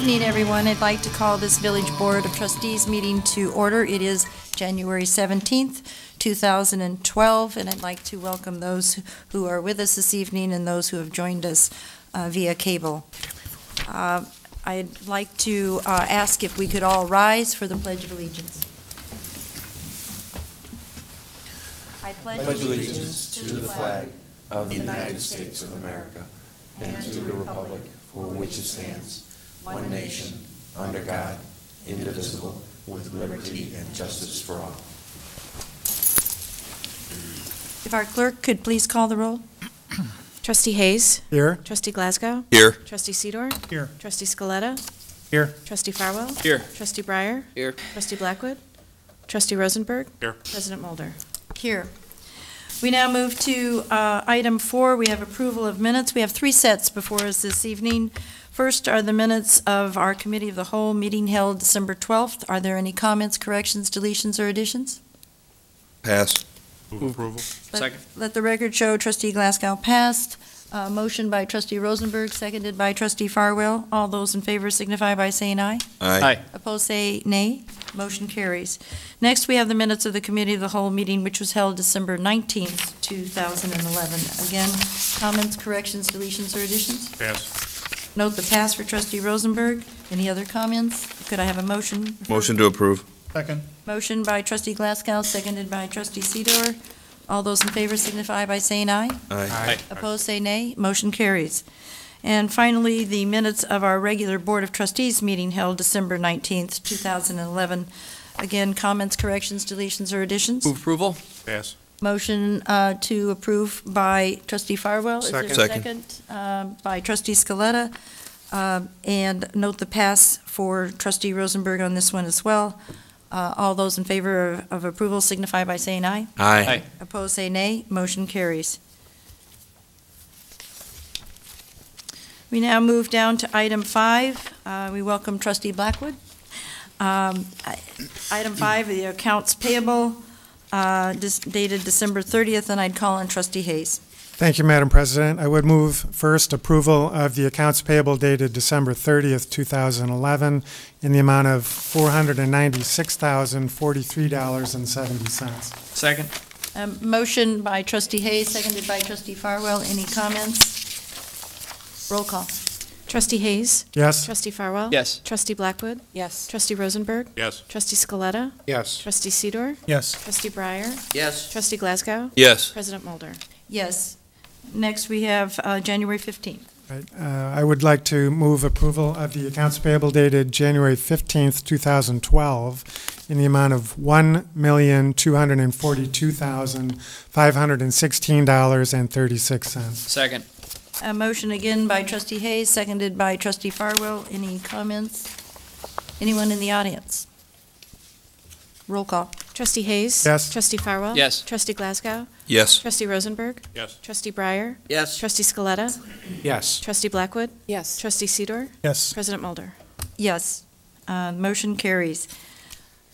evening, everyone. I'd like to call this Village Board of Trustees meeting to order. It is January 17th, 2012, and I'd like to welcome those who are with us this evening and those who have joined us via cable. I'd like to ask if we could all rise for the Pledge of Allegiance. I pledge allegiance to the flag of the United States of America and to the republic for which it stands, one nation, under God, indivisible, with liberty and justice for all. If our clerk could please call the roll. Trustee Hayes. Here. Trustee Glasgow. Here. Trustee Sidor. Here. Trustee Scaletta. Here. Trustee Farwell. Here. Trustee Breyer. Here. Trustee Blackwood. Trustee Rosenberg. Here. President Mulder. Here. We now move to item 4. We have approval of minutes. We have 3 sets before us this evening. First are the minutes of our Committee of the Whole meeting held December 12th. Are there any comments, corrections, deletions, or additions? Pass. Move approval. Second. Let the record show Trustee Glasgow passed. Motion by Trustee Rosenberg, seconded by Trustee Farwell. All those in favor signify by saying aye. Aye. Opposed say nay. Motion carries. Next, we have the minutes of the Committee of the Whole meeting, which was held December 19th, 2011. Again, comments, corrections, deletions, or additions? Pass. Note the pass for Trustee Rosenberg. Any other comments? Could I have a motion? Motion to approve. Second. Motion by Trustee Glasgow, seconded by Trustee Sidor. All those in favor signify by saying aye. Aye. Opposed say nay. Motion carries. And finally, the minutes of our regular Board of Trustees meeting held December 19th, 2011. Again, comments, corrections, deletions, or additions? Move approval. Pass. Motion to approve by Trustee Farwell. Second. Is there a second? By Trustee Scaletta. And note the pass for Trustee Rosenberg on this one as well. All those in favor of approval signify by saying aye. Aye. Opposed say nay. Motion carries. We now move down to item 5. We welcome Trustee Blackwood. Item 5, the accounts payable, dated December 30th, and I'd call on Trustee Hayes. Thank you, Madam President. I would move first approval of the accounts payable dated December 30th, 2011 in the amount of $496,043.70. Second. Motion by Trustee Hayes, seconded by Trustee Farwell. Any comments? Roll call. Trustee Hayes. Yes. Trustee Farwell. Yes. Trustee Blackwood. Yes. Trustee Rosenberg. Yes. Trustee Scaletta. Yes. Trustee Sidor. Yes. Trustee Breyer. Yes. Trustee Glasgow. Yes. President Mulder. Yes. Next, we have January 15th. Right. I would like to move approval of the accounts payable dated January 15th, 2012 in the amount of $1,242,516.36. Second. A motion again by Trustee Hayes, seconded by Trustee Farwell. Any comments? Anyone in the audience? Roll call. Trustee Hayes. Yes. Trustee Farwell. Yes. Trustee Glasgow. Yes. Trustee Rosenberg. Yes. Trustee Breyer. Yes. Trustee Scaletta. Yes. Trustee Blackwood. Yes. Trustee Sidor. Yes. President Mulder. Yes. Motion carries.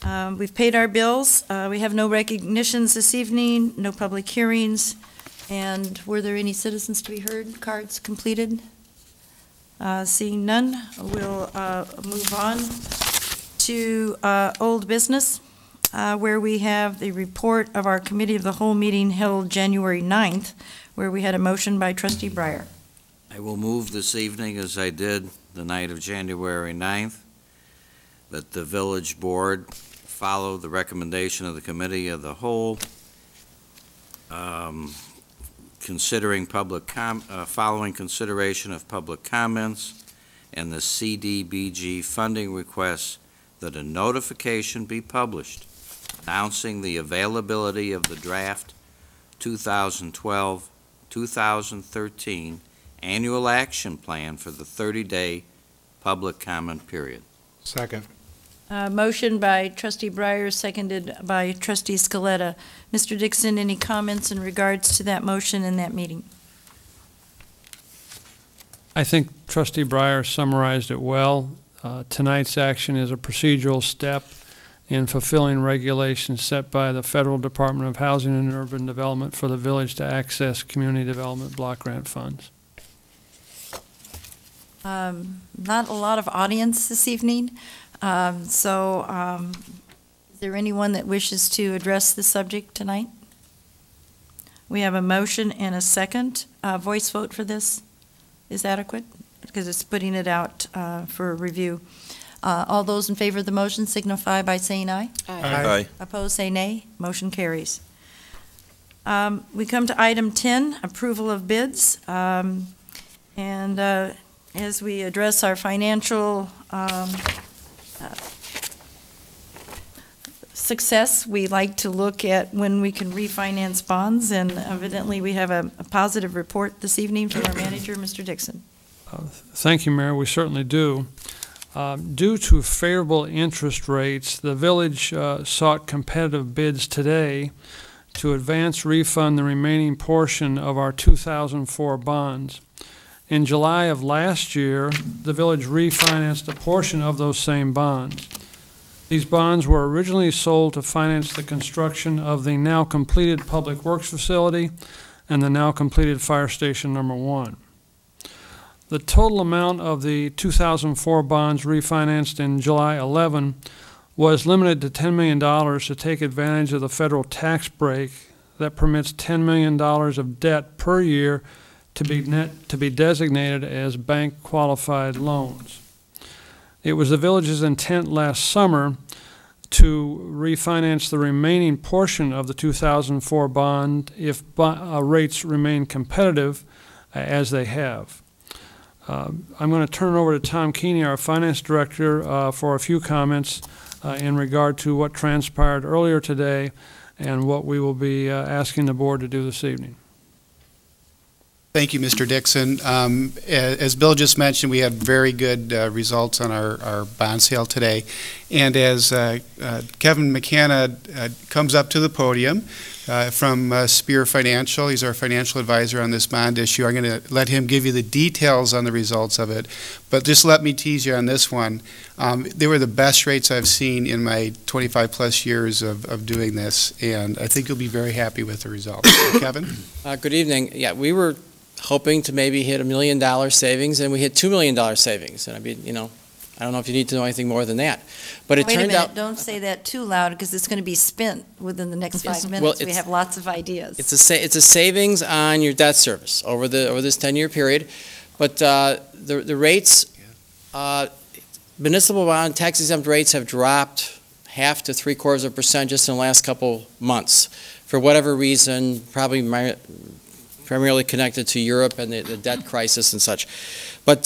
We've paid our bills. We have no recognitions this evening, no public hearings. And were there any citizens to be heard? Cards completed? Seeing none, we'll move on to old business, where we have the report of our Committee of the Whole meeting held January 9th, where we had a motion by Trustee Breyer. I will move this evening, as I did the night of January 9th, that the Village Board follow the recommendation of the Committee of the Whole, following consideration of public comments and the CDBG funding requests, that a notification be published announcing the availability of the draft 2012-2013 annual action plan for the 30-day public comment period. Second. Motion by Trustee Breyer, seconded by Trustee Scaletta. Mr. Dixon, any comments in regards to that motion in that meeting? I think Trustee Breyer summarized it well. Tonight's action is a procedural step in fulfilling regulations set by the Federal Department of Housing and Urban Development for the village to access community development block grant funds. Not a lot of audience this evening, is there anyone that wishes to address the subject tonight? We have a motion and a second. Voice vote for this is adequate, because it's putting it out for review. All those in favor of the motion signify by saying aye. Aye. Opposed, say nay. Motion carries. We come to item 10, approval of bids. As we address our financial success, we like to look at when we can refinance bonds, and evidently we have a positive report this evening from our manager, Mr. Dixon. Thank you, Mayor. We certainly do. Due to favorable interest rates, the village sought competitive bids today to advance refund the remaining portion of our 2004 bonds. In July of last year, the village refinanced a portion of those same bonds. These bonds were originally sold to finance the construction of the now completed Public Works facility and the now completed Fire Station Number 1. The total amount of the 2004 bonds refinanced in July 11 was limited to $10 million to take advantage of the federal tax break that permits $10 million of debt per year to be designated as bank-qualified loans. It was the village's intent last summer to refinance the remaining portion of the 2004 bond if rates remain competitive, as they have. I'm going to turn it over to Tom Keeney, our finance director, for a few comments in regard to what transpired earlier today and what we will be asking the board to do this evening. Thank you, Mr. Dixon. As Bill just mentioned, we had very good results on our bond sale today. And as Kevin McKenna comes up to the podium from Spear Financial, he's our financial advisor on this bond issue. I'm going to let him give you the details on the results of it. But just let me tease you on this one. They were the best rates I've seen in my 25-plus years of doing this, and I think you'll be very happy with the results. Kevin? Good evening. Yeah, we were hoping to maybe hit $1 million savings, and we hit $2 million savings. And I mean, I don't know if you need to know anything more than that. But it turned out. Don't say that too loud, because it's going to be spent within the next 5 minutes. We have lots of ideas. It's a savings on your debt service over this 10-year period. But the rates, municipal bond tax exempt rates have dropped 0.5 to 0.75% just in the last couple months. For whatever reason, probably primarily connected to Europe and the debt crisis and such. But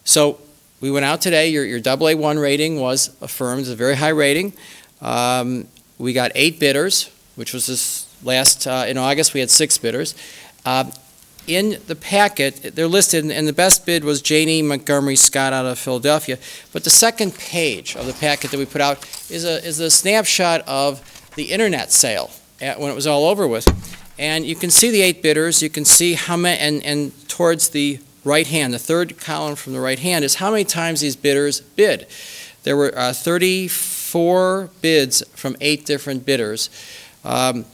so we went out today. Your AA1 rating was affirmed. It's a very high rating. We got 8 bidders, which was this last, in August we had 6 bidders. In the packet, they're listed, and the best bid was Janie Montgomery Scott out of Philadelphia. But the second page of the packet that we put out is a snapshot of the internet sale when it was all over with. And you can see the 8 bidders. You can see how many, and towards the right hand, the third column from the right hand is how many times these bidders bid. There were 34 bids from 8 different bidders. And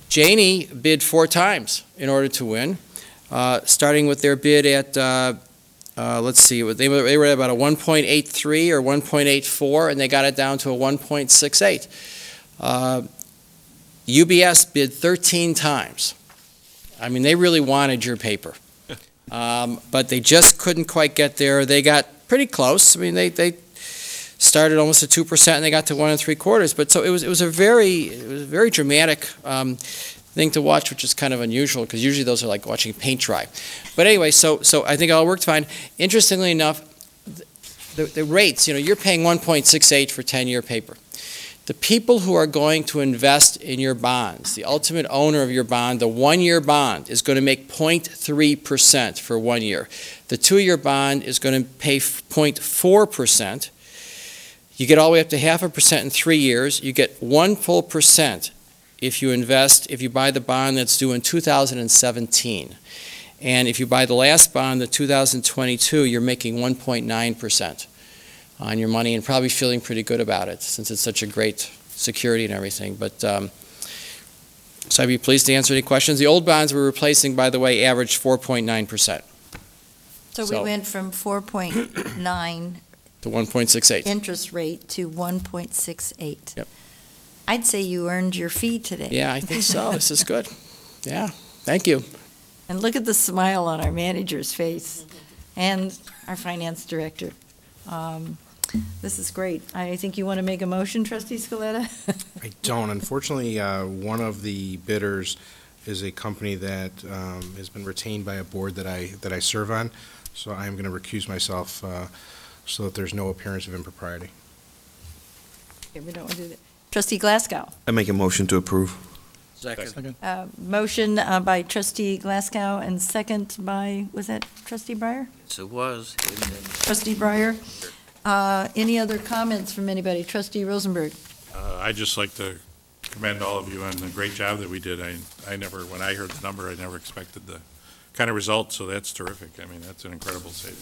Janie bid 4 times in order to win, starting with their bid at, let's see, they were at about a 1.83 or 1.84, and they got it down to a 1.68. UBS bid 13 times. I mean, they really wanted your paper. But they just couldn't quite get there. They got pretty close. I mean, they started almost at 2% and they got to 1 3/4. But so it was a very dramatic thing to watch, which is kind of unusual because usually those are like watching paint dry. But anyway, so I think it all worked fine. Interestingly enough, the rates, you're paying 1.68 for 10-year paper. The people who are going to invest in your bonds, the ultimate owner of your bond, the 1-year bond is going to make 0.3% for 1 year. The 2-year bond is going to pay 0.4%. You get all the way up to 0.5% in 3 years. You get 1 full percent if you buy the bond that's due in 2017. And if you buy the last bond, the 2022, you're making 1.9%. On your money and probably feeling pretty good about it since it's such a great security and everything. But so I'd be pleased to answer any questions. The old bonds we're replacing, by the way, averaged 4.9%. So we went from 4.9 To 1.68. interest rate to 1.68. Yep. I'd say you earned your fee today. Yeah, I think so. This is good. Yeah, thank you. And look at the smile on our manager's face and our finance director. This is great. I think you want to make a motion, Trustee Scaletta? I don't. Unfortunately, one of the bidders is a company that has been retained by a board that I serve on, so I am going to recuse myself so that there's no appearance of impropriety. Okay, we don't want to do that. Trustee Glasgow. I make a motion to approve. Second. Motion by Trustee Glasgow and second by, was that Trustee Breyer? Yes, it was. Trustee Breyer. Any other comments from anybody? Trustee Rosenberg. I'd just like to commend all of you on the great job that we did. I never, when I heard the number, I never expected the kind of results, so that's terrific. I mean, that's an incredible saving.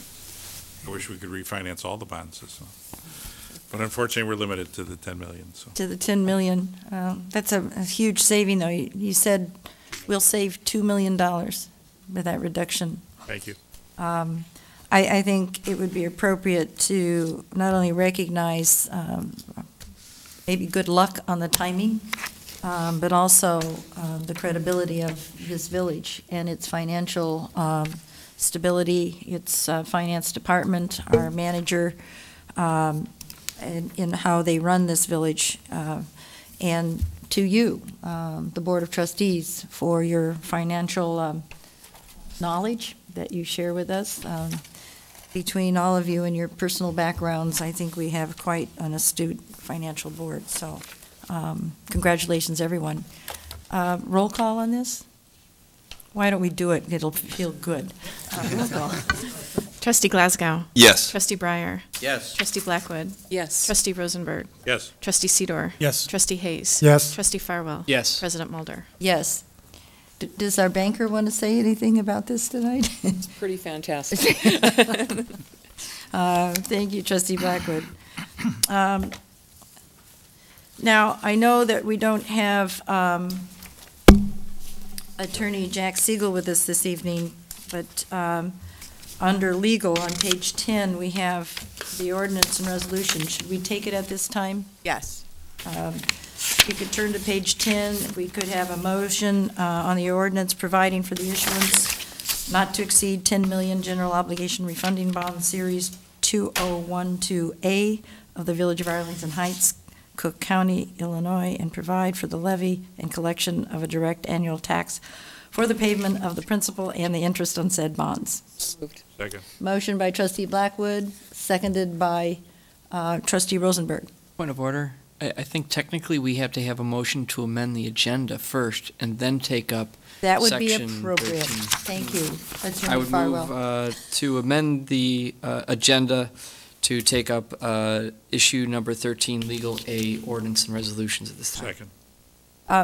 I wish we could refinance all the bonds, so. But unfortunately, we're limited to the 10 million, so. To the 10 million. That's a huge saving, though. You said we'll save $2 million with that reduction. Thank you. I think it would be appropriate to not only recognize maybe good luck on the timing, but also the credibility of this village and its financial stability, its finance department, our manager, and in how they run this village, and to you, the Board of Trustees, for your financial knowledge that you share with us. Between all of you and your personal backgrounds, I think we have quite an astute financial board, so congratulations, everyone. Roll call on this? Why don't we do it? It'll feel good. Roll call. Trustee Glasgow. Yes. Trustee Breyer. Yes. Trustee Blackwood. Yes. Trustee Rosenberg. Yes. Trustee Sidor. Yes. Trustee Hayes. Yes. Trustee Farwell. Yes. President Mulder. Yes. Does our banker want to say anything about this tonight? It's pretty fantastic. Thank you, Trustee Blackwood. Now, I know that we don't have Attorney Jack Siegel with us this evening, but under legal, on page 10, we have the ordinance and resolution. Should we take it at this time? Yes. If you could turn to page 10, if we could have a motion on the ordinance providing for the issuance not to exceed 10 million general obligation refunding bond series 2012A of the Village of Arlington Heights, Cook County, Illinois, and provide for the levy and collection of a direct annual tax for the payment of the principal and the interest on said bonds. Moved. Second. Motion by Trustee Blackwood, seconded by Trustee Rosenberg. Point of order. I think technically we have to have a motion to amend the agenda first and then take up That would be Section appropriate. 13. Thank you. That's I would Farwell. move to amend the agenda to take up issue number 13, Legal A, ordinance and resolutions at this time. Second.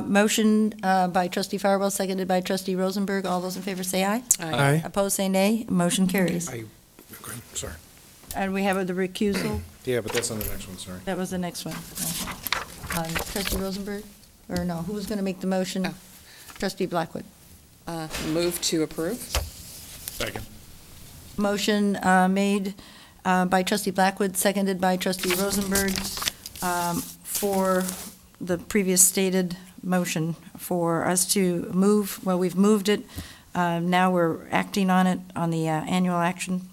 Motion by Trustee Farwell, seconded by Trustee Rosenberg. All those in favor say aye. Aye. Opposed, say nay. Motion carries. Okay, sorry. And we have the recusal. Yeah, but that's on the next one, sorry. That was the next one. Trustee Rosenberg? Or no, who was going to make the motion? Oh. Trustee Blackwood. Move to approve. Second. Motion made by Trustee Blackwood, seconded by Trustee Rosenberg for the previous stated motion for us to move. Well, we've moved it. Now we're acting on it on the annual action.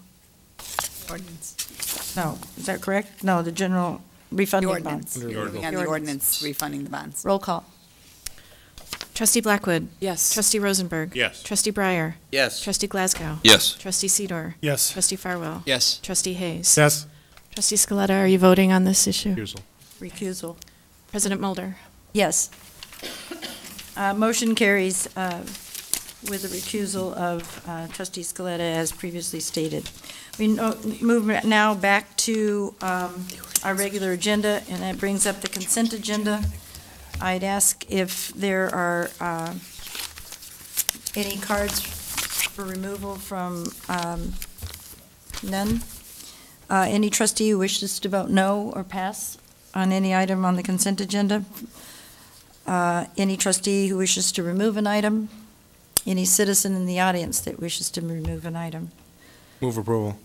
Ordinance. No, is that correct? No, the general The refunding ordinance. bonds. Moving on the ordinance, refunding the bonds. Roll call. Trustee Blackwood. Yes. Trustee Rosenberg. Yes. Trustee Breyer. Yes. Trustee Glasgow. Yes. Trustee Sidor. Yes. Trustee Farwell. Yes. Trustee Hayes. Yes. Trustee Scaletta, are you voting on this issue? Recusal. Recusal. President Mulder. Yes. Motion carries with the recusal of Trustee Scaletta as previously stated. We move now back to our regular agenda, and that brings up the consent agenda. I'd ask if there are any cards for removal from none. Any trustee who wishes to vote no or pass on any item on the consent agenda? Any trustee who wishes to remove an item? Any citizen in the audience that wishes to remove an item? Move approval.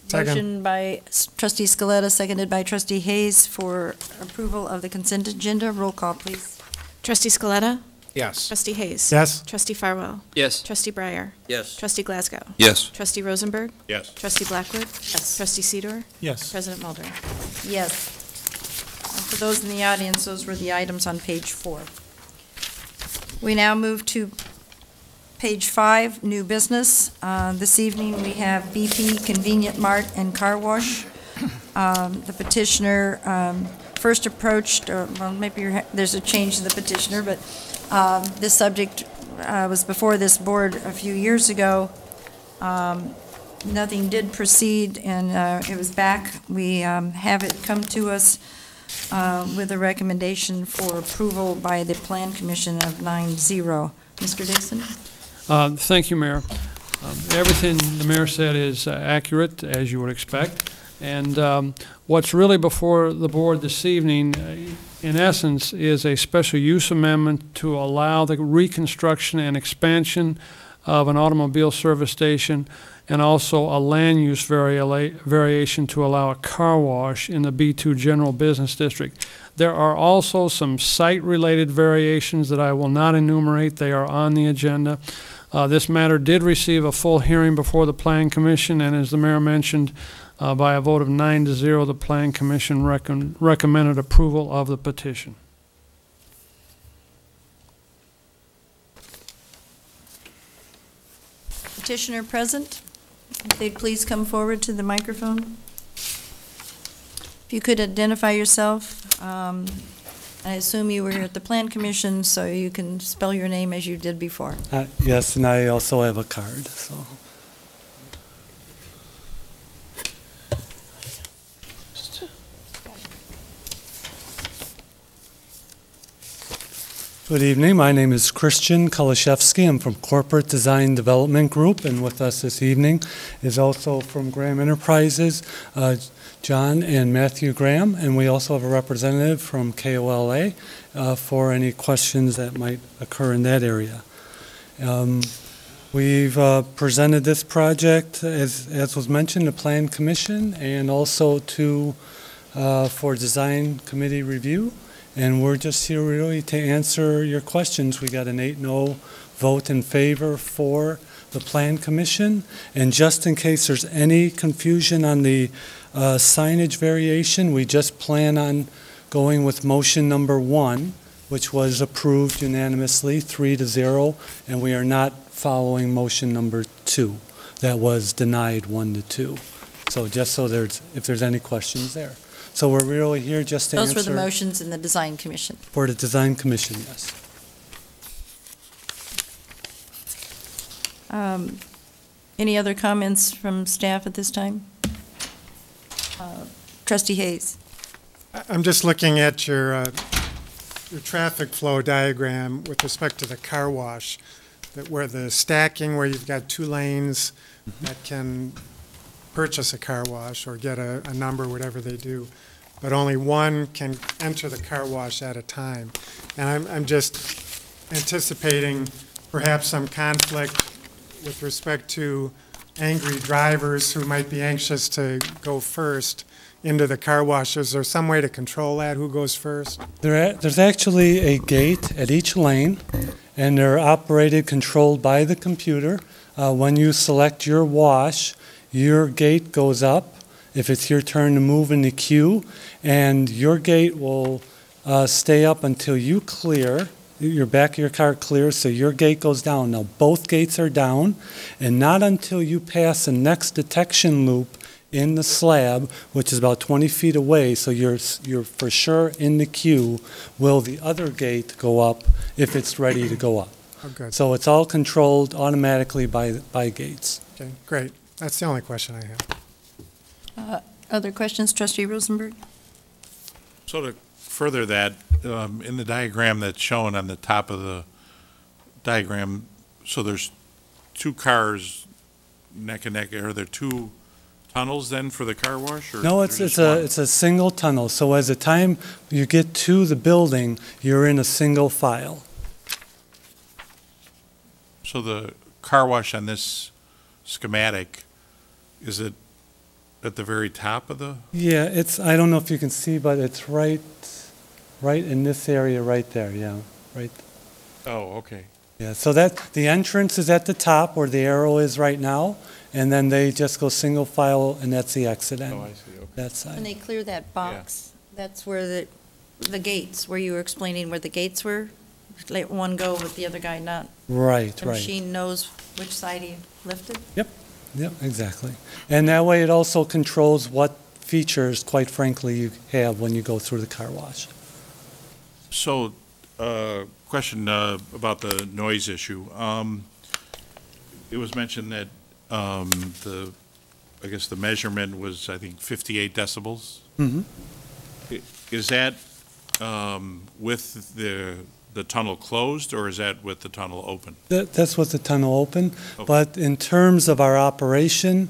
Second. Motion by trustee Scaletta, seconded by trustee Hayes for approval of the consent agenda. Roll call, please. Trustee Scaletta? Yes. Trustee Hayes? Yes. Trustee Farwell? Yes. Trustee Breyer? Yes. Trustee Glasgow? Yes. Trustee Rosenberg? Yes. Trustee Blackwood? Yes. Trustee Sidor? Yes. President Mulder? Yes. For those in the audience, those were the items on page 4. We now move to page 5, new business. This evening, we have BP Convenient Mart and Car Wash. The petitioner first approached, well, maybe there's a change in the petitioner, but this subject was before this board a few years ago. Nothing did proceed, and it was back. We have it come to us with a recommendation for approval by the Plan Commission of 9-0. Mr. Dixon? Thank you, Mayor. Everything the mayor said is accurate, as you would expect. And what's really before the board this evening, in essence, is a special use amendment to allow the reconstruction and expansion of an automobile service station, and also a land use variation to allow a car wash in the B2 General Business District. There are also some site-related variations that I will not enumerate. They are on the agenda. This matter did receive a full hearing before the Plan Commission, and as the mayor mentioned, by a vote of 9-0, the Plan Commission recommended approval of the petition. Petitioner present. If they'd please come forward to the microphone. If you could identify yourself. I assume you were at the Plan Commission, so you can spell your name as you did before. Yes, and I also have a card, so. Good evening. My name is Christian Kulishevsky. I'm from Corporate Design Development Group, and with us this evening is also from Graham Enterprises, John and Matthew Graham, and we also have a representative from KOLA for any questions that might occur in that area. We've presented this project, as was mentioned, to Plan Commission and also to for Design Committee review. And we're just here really to answer your questions. We got an 8-0 vote in favor for the Plan Commission. And just in case there's any confusion on the signage variation, we just plan on going with motion number 1, which was approved unanimously, 3-0, and we are not following motion number 2. That was denied 1-2. So just so if there's any questions there. So we're really here just to answer. Those were the motions in the Design Commission. For the Design Commission, yes. Any other comments from staff at this time? Trustee Hayes. I'm just looking at your traffic flow diagram with respect to the car wash, where the stacking, where you've got 2 lanes that can purchase a car wash or get a number, whatever they do, but only one can enter the car wash at a time. And I'm just anticipating perhaps some conflict with respect to angry drivers who might be anxious to go first into the car wash. Is there some way to control that, who goes first? There's actually a gate at each lane, and they're operated, controlled by the computer. When you select your wash, your gate goes up if it's your turn to move in the queue, and your gate will stay up until you clear, your back of your car clears, so your gate goes down. Now, both gates are down, and not until you pass the next detection loop in the slab, which is about 20 feet away, so you're for sure in the queue, will the other gate go up if it's ready to go up. Oh, good. So it's all controlled automatically by gates. Okay, great. That's the only question I have. Other questions, Trustee Rosenberg? So to further that, in the diagram that's shown on the top of the diagram, so there's 2 cars neck and neck. Are there 2 tunnels then for the car wash? Or No, it's a single tunnel. So as the time you get to the building, you're in a single file. So the car wash on this schematic is it at the very top of the? Yeah, I don't know if you can see, but it's right in this area right there, yeah, right. Oh, okay. Yeah, so the entrance is at the top where the arrow is right now, and then they just go single file, and that's the exit end. Oh, I see, okay. That side. When they clear that box, that's where the gates, where you were explaining where the gates were, let one go with the other guy not. Right, The right. machine knows which side he lifted? Yep, exactly. And that way it also controls what features, quite frankly, you have when you go through the car wash. So, question about the noise issue. It was mentioned that I guess the measurement was, I think, 58 decibels. Mm-hmm. Is that with the tunnel closed, or is that with the tunnel open? That's with the tunnel open. Okay. But in terms of our operation,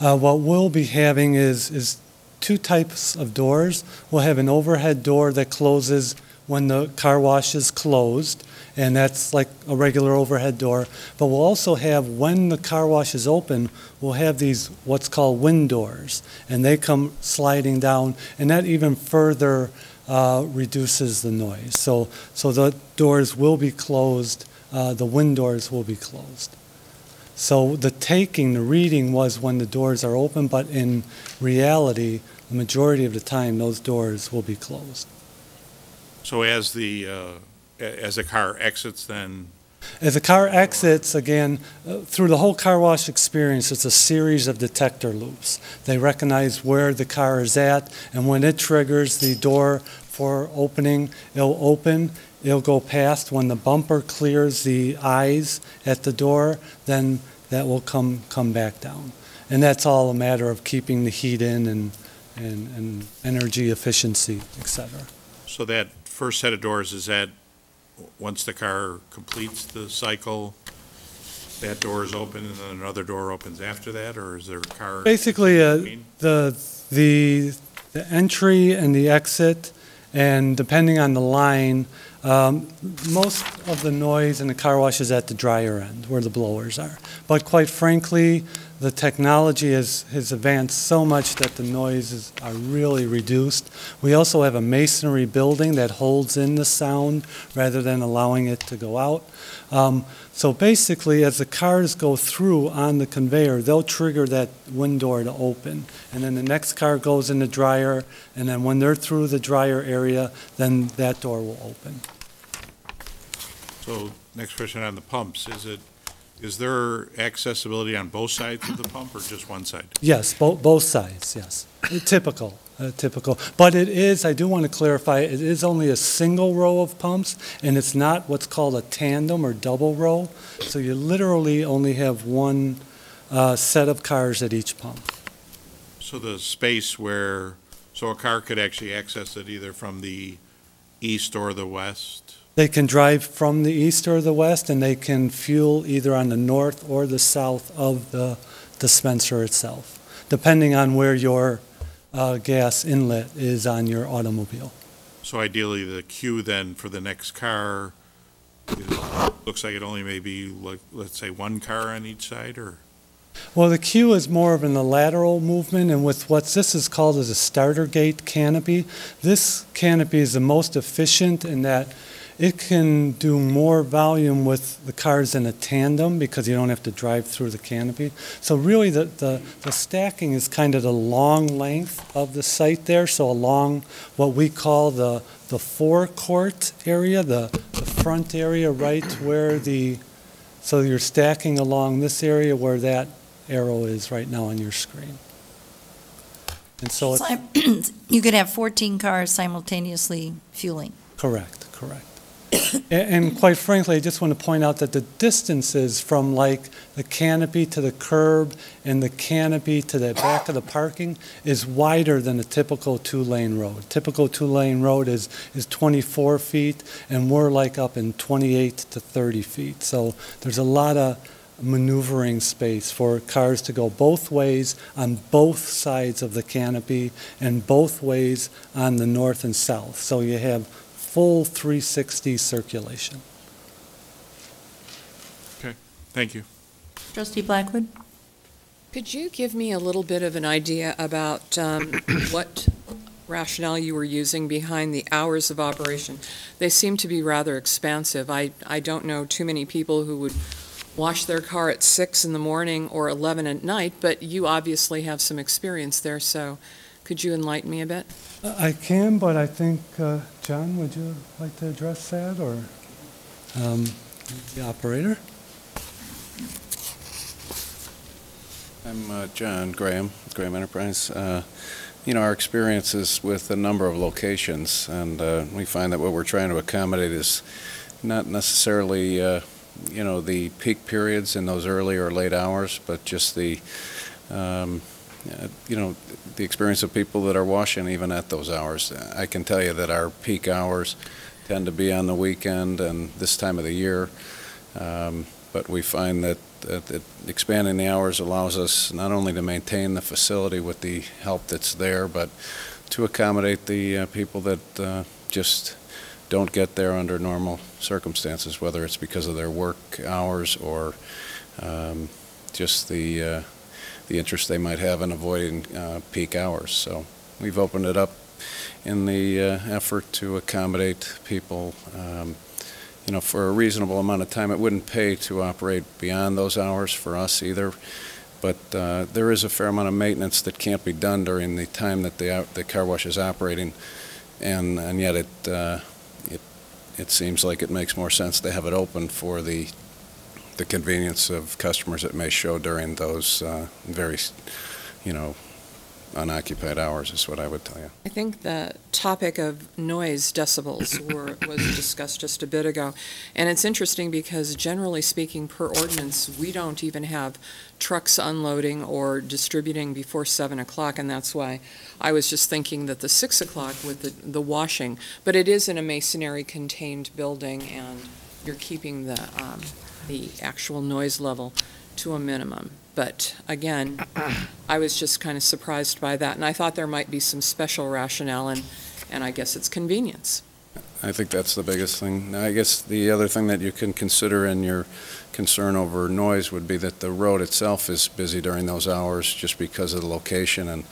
what we'll be having is two types of doors. We'll have an overhead door that closes when the car wash is closed, and that's like a regular overhead door. But we'll also have, when the car wash is open, we'll have these what's called wind doors, and they come sliding down, and that even further reduces the noise. So the doors will be closed, the wind doors will be closed. So the reading was when the doors are open, but in reality, the majority of the time, those doors will be closed. So as the car exits, then? As the car exits, again, through the whole car wash experience, it's a series of detector loops. They recognize where the car is at, and when it triggers the door for opening, it'll open, it'll go past. When the bumper clears the eyes at the door, then that will come back down. And that's all a matter of keeping the heat in and energy efficiency, et cetera. So that first set of doors, is that once the car completes the cycle, that door is open and then another door opens after that, or is there a car? Basically, the entry and the exit, and depending on the line, most of the noise in the car wash is at the dryer end where the blowers are. But quite frankly, the technology has advanced so much that the noises are really reduced. We also have a masonry building that holds in the sound rather than allowing it to go out. So basically, as the cars go through on the conveyor, they'll trigger that wind door to open. And then the next car goes in the dryer, and then when they're through the dryer area, then that door will open. So next question on the pumps, is there accessibility on both sides of the pump or just one side? Yes, both sides, yes. Typical. But it is, I do want to clarify, it is only a single row of pumps, and it's not what's called a tandem or double row. So you literally only have one set of cars at each pump. So the space so a car could actually access it either from the east or the west? They can drive from the east or the west, and they can fuel either on the north or the south of the dispenser itself, depending on where your gas inlet is on your automobile. So ideally, the queue then for the next car, looks like it only may be, like, let's say, one car on each side, or? Well, the queue is more of a lateral movement, and with what this is called as a starter gate canopy, this canopy is the most efficient in that it can do more volume with the cars in a tandem because you don't have to drive through the canopy. So really the stacking is kind of the long length of the site there, so along what we call the forecourt area, the front area right where so you're stacking along this area where that arrow is right now on your screen. And so it's, you could have 14 cars simultaneously fueling. Correct. And quite frankly, I just want to point out that the distances from like the canopy to the curb and the canopy to the back of the parking is wider than a typical two-lane road. Typical two-lane road is 24 feet, and we're like up in 28 to 30 feet. So there's a lot of maneuvering space for cars to go both ways on both sides of the canopy and both ways on the north and south. So you have full 360 circulation. Okay, thank you. Trustee Blackwood? Could you give me a little bit of an idea about what rationale you were using behind the hours of operation? They seem to be rather expansive. I don't know too many people who would wash their car at 6 in the morning or 11 at night, but you obviously have some experience there, so could you enlighten me a bit? I can, but I think, John, would you like to address that, or the operator? I'm John Graham, Graham Enterprise. Our experience is with a number of locations, and we find that what we're trying to accommodate is not necessarily, the peak periods in those early or late hours, but just the experience of people that are washing even at those hours. I can tell you that our peak hours tend to be on the weekend and this time of the year, but we find that expanding the hours allows us not only to maintain the facility with the help that's there, but to accommodate the people that just don't get there under normal circumstances, whether it's because of their work hours or just the interest they might have in avoiding peak hours. So we've opened it up in the effort to accommodate people for a reasonable amount of time. It wouldn't pay to operate beyond those hours for us either, but there is a fair amount of maintenance that can't be done during the time that the car wash is operating, and yet it seems like it makes more sense to have it open for the convenience of customers that may show during those very, unoccupied hours is what I would tell you. I think the topic of noise decibels was discussed just a bit ago, and it's interesting because generally speaking, per ordinance, we don't even have trucks unloading or distributing before 7 o'clock, and that's why I was just thinking that the 6 o'clock with the washing, but it is in a masonry contained building, and you're keeping the actual noise level to a minimum. But again, I was just kind of surprised by that, and I thought there might be some special rationale, and I guess it's convenience. I think that's the biggest thing. I guess the other thing that you can consider in your concern over noise would be that the road itself is busy during those hours just because of the location, and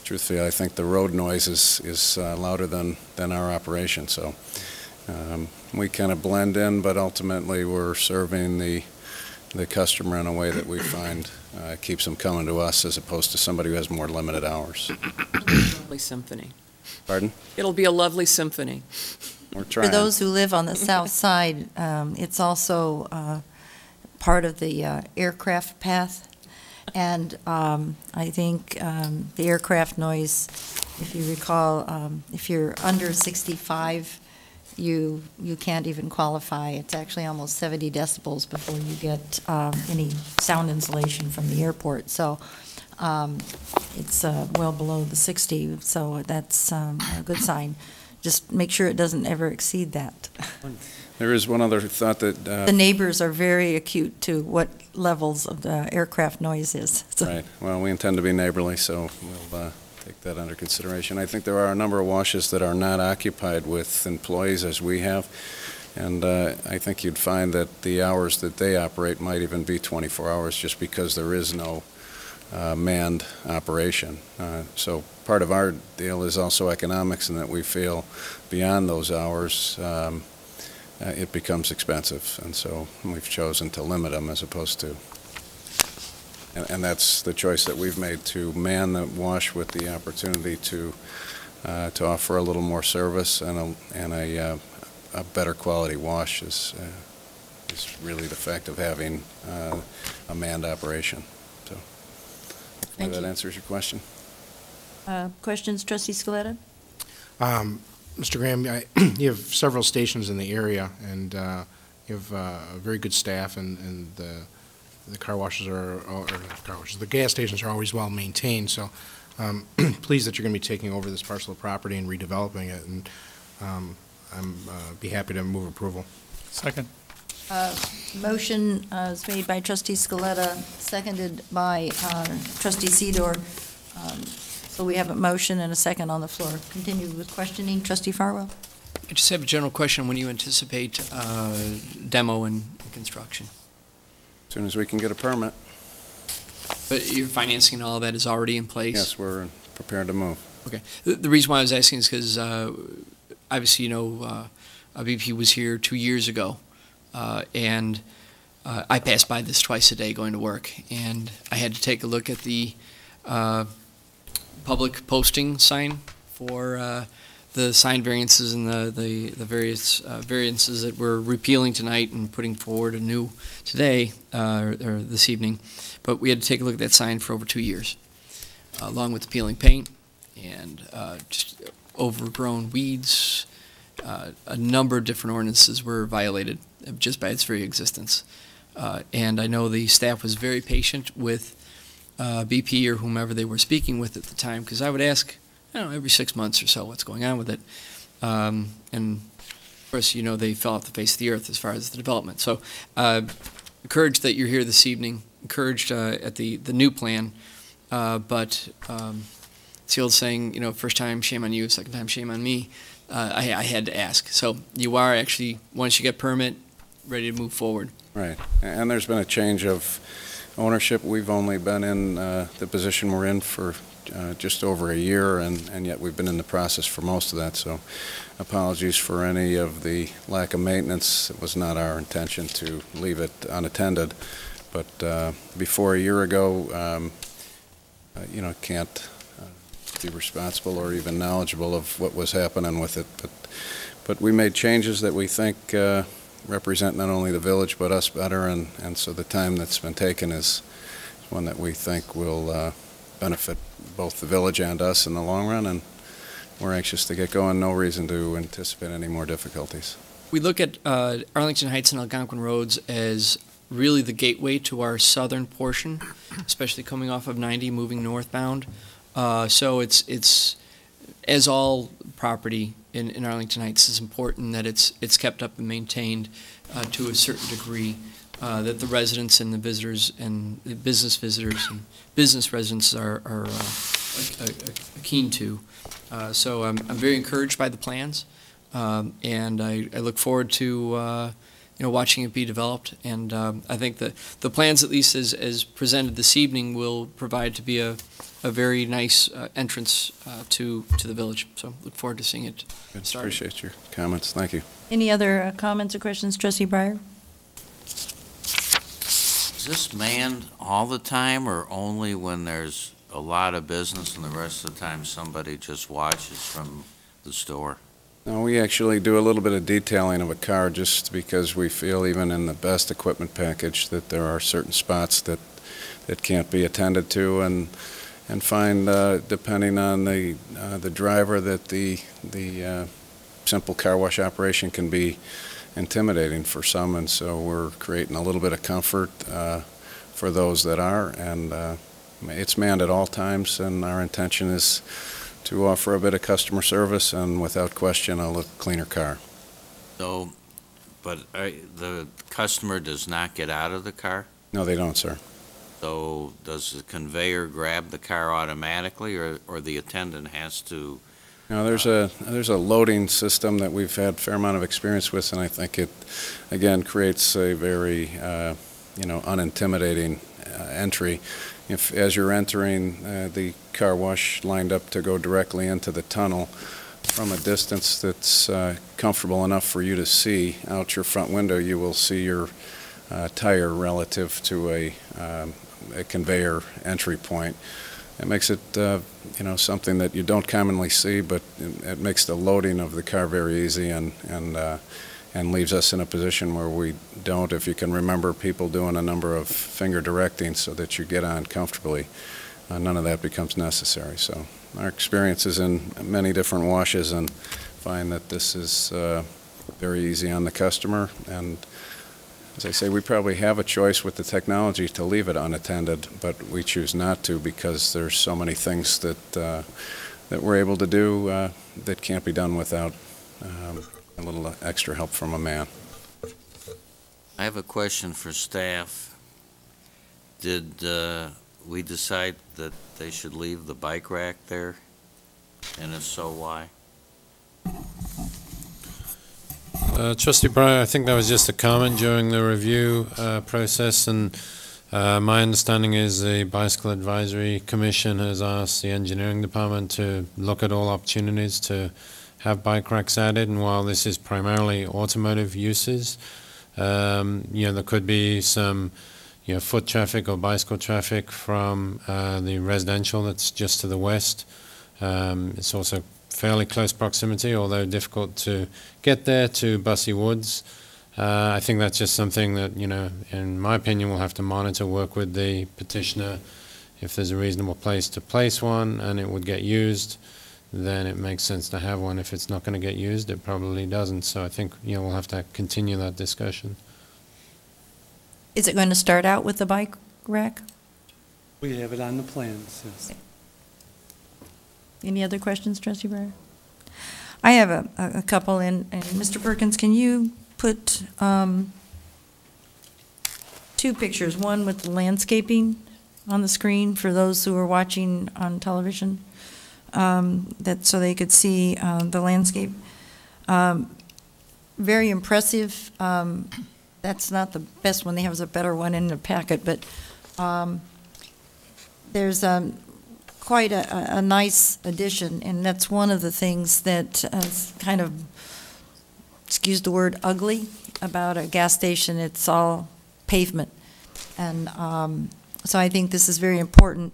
truthfully, I think the road noise is louder than our operation. So we kind of blend in, but ultimately we're serving the customer in a way that we find keeps them coming to us as opposed to somebody who has more limited hours. Lovely symphony. Pardon? It'll be a lovely symphony. We're trying. For those who live on the south side, it's also part of the aircraft path. And I think the aircraft noise, if you recall, if you're under 65, you can't even qualify. It's actually almost 70 decibels before you get any sound insulation from the airport. So it's well below the 60, so that's a good sign. Just make sure it doesn't ever exceed that. There is one other thought that... the neighbors are very acute to what levels of the aircraft noise is. So. Right. Well, we intend to be neighborly, so we'll take that under consideration. I think there are a number of washes that are not occupied with employees as we have, and I think you'd find that the hours that they operate might even be 24 hours just because there is no manned operation. So part of our deal is also economics, in that we feel beyond those hours it becomes expensive, and so we've chosen to limit them as opposed to, and that's the choice that we've made, to man the wash with the opportunity to offer a little more service and a better quality wash is really the fact of having a manned operation. So hopefully that answers your question. Questions, Trustee Scaletta? Mr. Graham, you have several stations in the area, and you have a very good staff, and the car washes the gas stations are always well maintained. So pleased that you're going to be taking over this parcel of property and redeveloping it, and I'm be happy to move approval. Second. Motion is made by Trustee Scaletta, seconded by Trustee Sidor. So we have a motion and a second on the floor. Continue with questioning. Trustee Farwell. I just have a general question. When you anticipate demo and construction? As soon as we can get a permit. But your financing and all of that is already in place? Yes, we're prepared to move. Okay. The reason why I was asking is because, obviously, BP was here 2 years ago, and I pass by this twice a day going to work, and I had to take a look at the public posting sign for the sign variances and the various variances that we're repealing tonight and putting forward anew today, or this evening. But we had to take a look at that sign for over 2 years, along with the peeling paint and just overgrown weeds. A number of different ordinances were violated just by its very existence. And I know the staff was very patient with BP or whomever they were speaking with at the time, because I would ask, every 6 months or so what's going on with it. And of course, they fell off the face of the earth as far as the development. So encouraged that you're here this evening, encouraged at the new plan, but it's the old saying, first time shame on you, second time shame on me. I had to ask. So you are actually, once you get permit, ready to move forward. Right. And there's been a change of ownership. We've only been in the position we're in for just over a year, and yet we've been in the process for most of that. So apologies for any of the lack of maintenance. It was not our intention to leave it unattended. But before a year ago, can't be responsible or even knowledgeable of what was happening with it. But we made changes that we think represent not only the village but us better, and so the time that's been taken is one that we think will benefit both the village and us in the long run, and we're anxious to get going. No reason to anticipate any more difficulties. We look at Arlington Heights and Algonquin roads as really the gateway to our southern portion, especially coming off of 90, moving northbound. So it's as all property in Arlington Heights is important that it's kept up and maintained to a certain degree, that the residents and the visitors and the business visitors and business residents are keen to. So I'm very encouraged by the plans, and I look forward to watching it be developed. And I think that the plans, at least as presented this evening, will provide to be a very nice entrance to the village. So look forward to seeing it start. Appreciate your comments. Thank you. Any other comments or questions, Trustee Breyer? Is this manned all the time or only when there's a lot of business and the rest of the time somebody just watches from the store? No, we actually do a little bit of detailing of a car just because we feel even in the best equipment package that there are certain spots that can't be attended to, and find, depending on the driver, that the simple car wash operation can be intimidating for some, and so we're creating a little bit of comfort for those that are, and it's manned at all times, and our intention is to offer a bit of customer service and, without question, a look cleaner car. So, but the customer does not get out of the car? No, they don't, sir. So does the conveyor grab the car automatically, or the attendant has to? No, there's a loading system that we've had a fair amount of experience with, and I think it, again, creates a very, unintimidating entry. If, as you're entering the car wash lined up to go directly into the tunnel, from a distance that's comfortable enough for you to see out your front window, you will see your tire relative to a conveyor entry point. It makes it, something that you don't commonly see, but it makes the loading of the car very easy, and leaves us in a position where we don't, if you can remember, people doing a number of finger directing so that you get on comfortably. None of that becomes necessary. So our experience is in many different washes, and find that this is very easy on the customer. And as I say, we probably have a choice with the technology to leave it unattended, but we choose not to because there's so many things that we're able to do that can't be done without a little extra help from a man. I have a question for staff. Did we decide that they should leave the bike rack there? And if so, why? Trustee Breyer, I think that was just a comment during the review process, and My understanding is the Bicycle Advisory Commission has asked the engineering department to look at all opportunities to have bike racks added, and while this is primarily automotive uses, there could be some foot traffic or bicycle traffic from the residential that's just to the west. It's also fairly close proximity, although difficult to get there, to Bussey Woods. I think that's just something that, in my opinion, we'll have to monitor, work with the petitioner. If there's a reasonable place to place one and it would get used, then it makes sense to have one. If it's not going to get used, it probably doesn't. So I think, we'll have to continue that discussion. Is it going to start out with the bike rack? We have it on the plans, yes. Any other questions, Trustee Breyer? I have a couple, and Mr. Perkins, can you put two pictures, one with the landscaping on the screen for those who are watching on television, so they could see the landscape. Very impressive. That's not the best one. They have a better one in the packet, but there's quite a nice addition, and that's one of the things that is kind of, excuse the word, ugly about a gas station. It's all pavement, and so I think this is very important.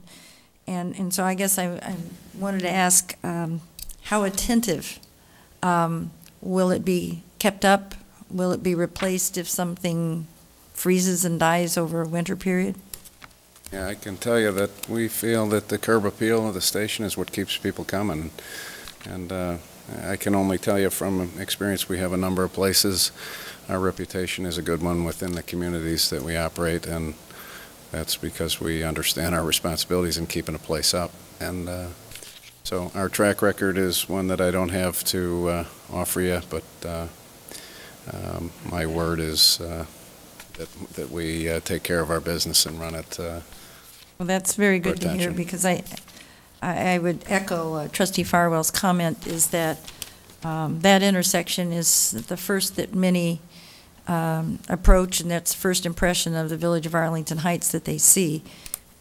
And so I guess I wanted to ask, how attentive will it be kept up? Will it be replaced if something freezes and dies over a winter period? Yeah, I can tell you that we feel that the curb appeal of the station is what keeps people coming. And I can only tell you from experience, we have a number of places. Our reputation is a good one within the communities that we operate, and that's because we understand our responsibilities in keeping a place up. And so our track record is one that I don't have to offer you, but my word is that we take care of our business and run it. Well, that's very good to hear, because I would echo Trustee Farwell's comment, is that that intersection is the first that many approach, and that's first impression of the village of Arlington Heights that they see.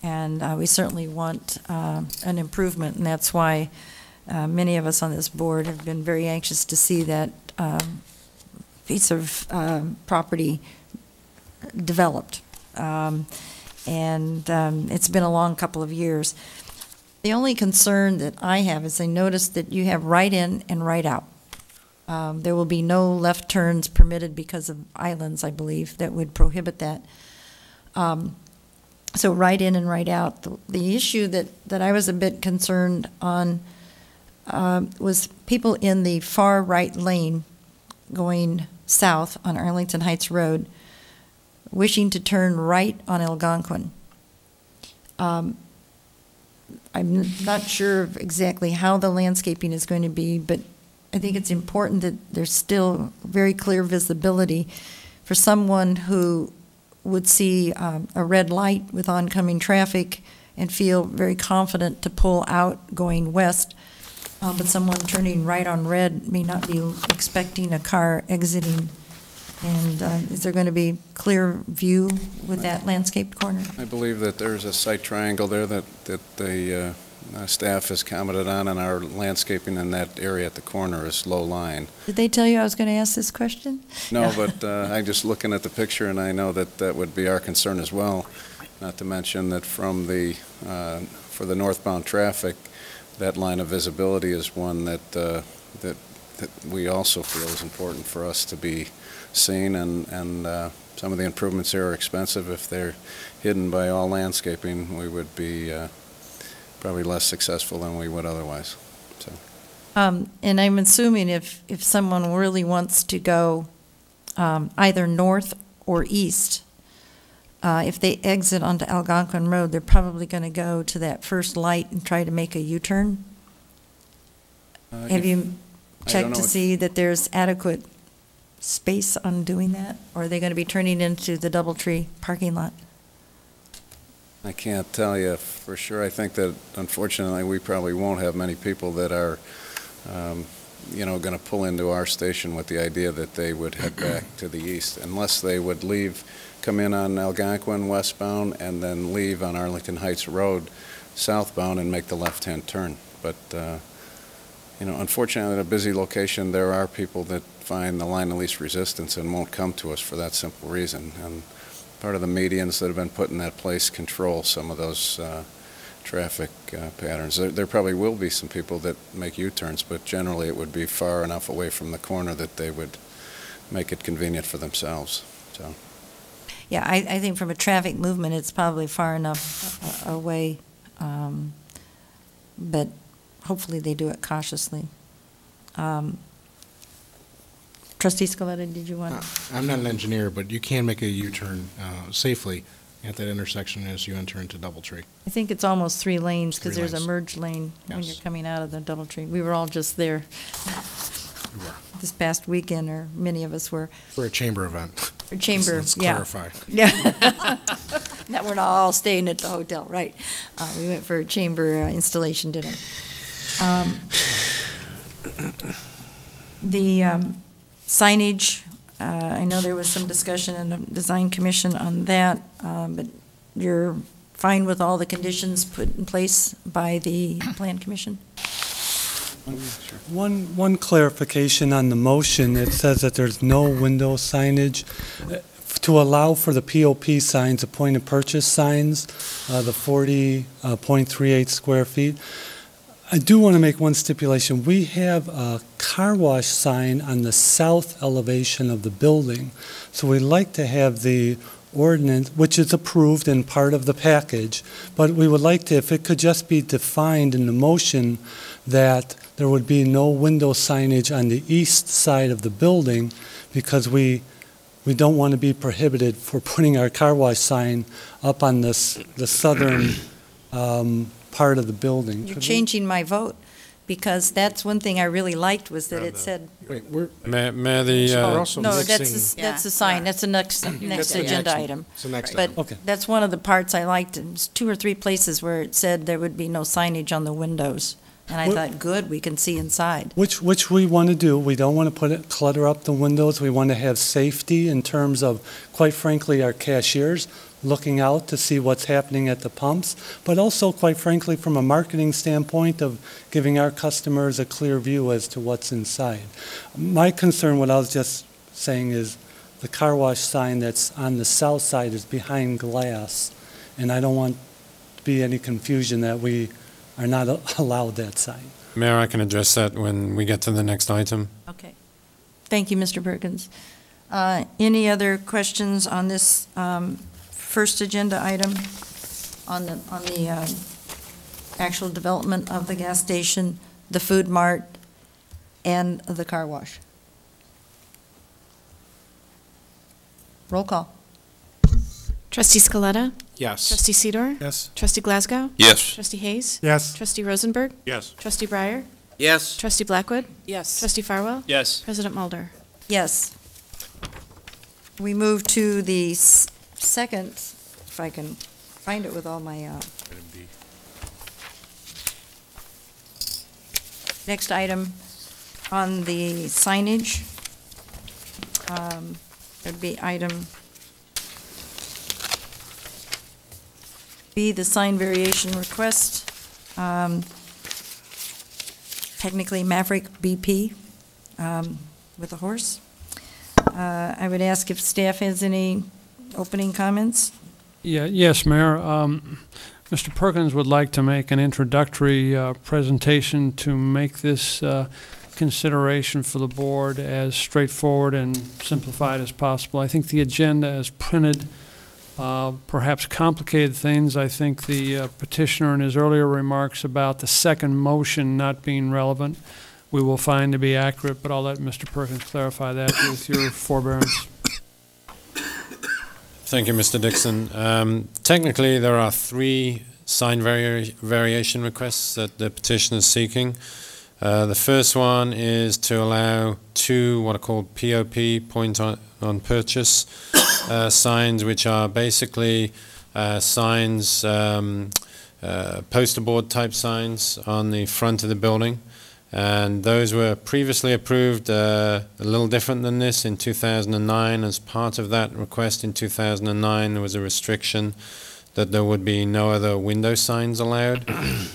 And we certainly want an improvement, and that's why many of us on this board have been very anxious to see that piece of property developed. It's been a long couple of years. The only concern that I have is I noticed that you have right in and right out. There will be no left turns permitted because of islands, I believe, that would prohibit that. So right in and right out. The issue that I was a bit concerned on was people in the far right lane going south on Arlington Heights Road wishing to turn right on Algonquin. I'm not sure of exactly how the landscaping is going to be, but I think it's important that there's still very clear visibility for someone who would see a red light with oncoming traffic and feel very confident to pull out going west, but someone turning right on red may not be expecting a car exiting. And is there going to be clear view with that landscaped corner? I believe that there's a site triangle there that the staff has commented on, and our landscaping in that area at the corner is low line. Did they tell you I was going to ask this question? No, but I'm just looking at the picture, and I know that that would be our concern as well. Not to mention that from the for the northbound traffic, that line of visibility is one that that we also feel is important for us to be seen, and some of the improvements there are expensive. If they're hidden by all landscaping, we would be probably less successful than we would otherwise. So. And I'm assuming if someone really wants to go either north or east, if they exit onto Algonquin Road, they're probably going to go to that first light and try to make a U-turn. Have you checked to see that there's adequate space on doing that, or are they going to be turning into the DoubleTree parking lot? I can't tell you for sure. I think that unfortunately we probably won't have many people that are going to pull into our station with the idea that they would head back to the east, unless they would leave, come in on Algonquin westbound, and then leave on Arlington Heights Road southbound and make the left-hand turn. But, unfortunately, at a busy location, there are people that find the line of least resistance and won't come to us for that simple reason. And part of the medians that have been put in that place control some of those traffic patterns. There probably will be some people that make U-turns, but generally it would be far enough away from the corner that they would make it convenient for themselves. So, Yeah, I think from a traffic movement, it's probably far enough away, but hopefully they do it cautiously. Trustee Scaletta, did you want? I'm not an engineer, but you can make a U-turn safely at that intersection as you enter into Doubletree. I think it's almost 3 lanes because there's a lanes. merge lane when Yes. you're coming out of the Doubletree. We were all just there this past weekend, or many of us were. For a chamber event. For chamber, Let's yeah. clarify. Yeah. That we're not all staying at the hotel, right. We went for a chamber installation dinner. The signage, I know there was some discussion in the Design Commission on that, but you're fine with all the conditions put in place by the Plan Commission? One clarification on the motion, it says that there's no window signage. To allow for the POP signs, the point of purchase signs, the 40.38 square feet, I do want to make one stipulation. We have a car wash sign on the south elevation of the building, so we'd like to have the ordinance, which is approved and part of the package, but we would like to, if it could just be defined in the motion, that there would be no window signage on the east side of the building, because we don't want to be prohibited for putting our car wash sign up on the southern part of the building. You're changing my vote, because that's one thing I really liked, was that it said, Wait, we're May we're the, also no, mixing. that's a sign, that's the next agenda item. It's the next But item. Okay. that's one of the parts I liked. It was 2 or 3 places where it said there would be no signage on the windows. And I thought, good, we can see inside. Which we want to do. We don't want to clutter up the windows. We want to have safety in terms of, quite frankly, our cashiers looking out to see what's happening at the pumps, but also, quite frankly, from a marketing standpoint of giving our customers a clear view as to what's inside. My concern, what I was just saying, is the car wash sign that's on the south side is behind glass, and I don't want to be any confusion that we are not allowed that sign. Mayor, I can address that when we get to the next item. Okay. Thank you, Mr. Perkins. Any other questions on this first agenda item on the actual development of the gas station, the food mart, and the car wash? Roll call. Trustee Scaletta? Yes. Trustee Sidor? Yes. Trustee Glasgow? Yes. Trustee Hayes? Yes. Trustee Rosenberg? Yes. Trustee Breyer? Yes. Trustee Blackwood? Yes. Trustee Farwell? Yes. President Mulder? Yes. We move to the second, if I can find it with all my, Item B. next item on the signage. There'd be item B, the sign variation request. Technically Maverick BP with a horse. I would ask if staff has any opening comments. Yes, Mayor. Mr. Perkins would like to make an introductory presentation to make this consideration for the board as straightforward and simplified as possible. I think the agenda as printed perhaps complicated things. I think the petitioner in his earlier remarks about the second motion not being relevant, we will find to be accurate, but I'll let Mr. Perkins clarify that with your forbearance. Thank you, Mr. Dixon. Technically, there are 3 sign variation requests that the petitioner is seeking. The first one is to allow 2 what are called POP, point on purchase signs, which are basically signs, poster board type signs on the front of the building. And those were previously approved a little different than this in 2009. As part of that request in 2009, there was a restriction that there would be no other window signs allowed,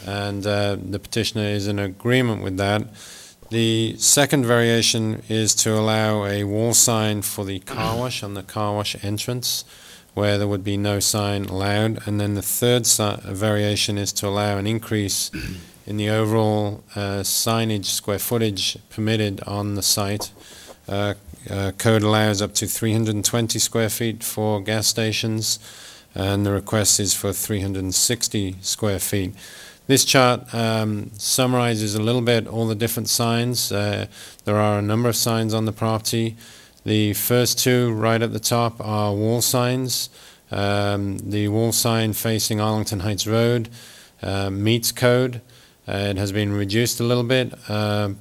and the petitioner is in agreement with that. The second variation is to allow a wall sign for the car wash on the car wash entrance, where there would be no sign allowed. And then the third variation is to allow an increase in the overall signage square footage permitted on the site. Code allows up to 320 square feet for gas stations, and the request is for 360 square feet. This chart summarizes a little bit all the different signs. There are a number of signs on the property. The first two right at the top are wall signs. The wall sign facing Arlington Heights Road meets code. It has been reduced a little bit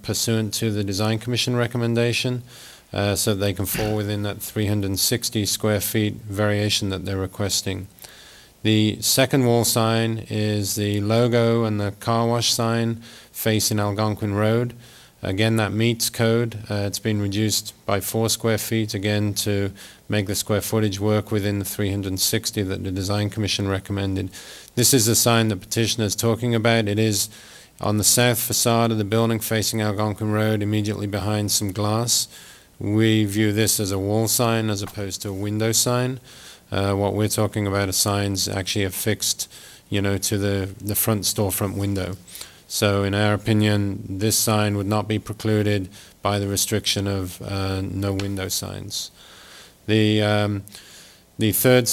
pursuant to the Design Commission recommendation, so that they can fall within that 360 square feet variation that they're requesting. The second wall sign is the logo and the car wash sign facing Algonquin Road. Again, that meets code. It's been reduced by 4 square feet, again, to make the square footage work within the 360 that the Design Commission recommended. This is the sign the petitioner is talking about. It is on the south facade of the building facing Algonquin Road, immediately behind some glass. We view this as a wall sign as opposed to a window sign. What we're talking about are signs actually affixed, to the front storefront window. So in our opinion, this sign would not be precluded by the restriction of no window signs. The third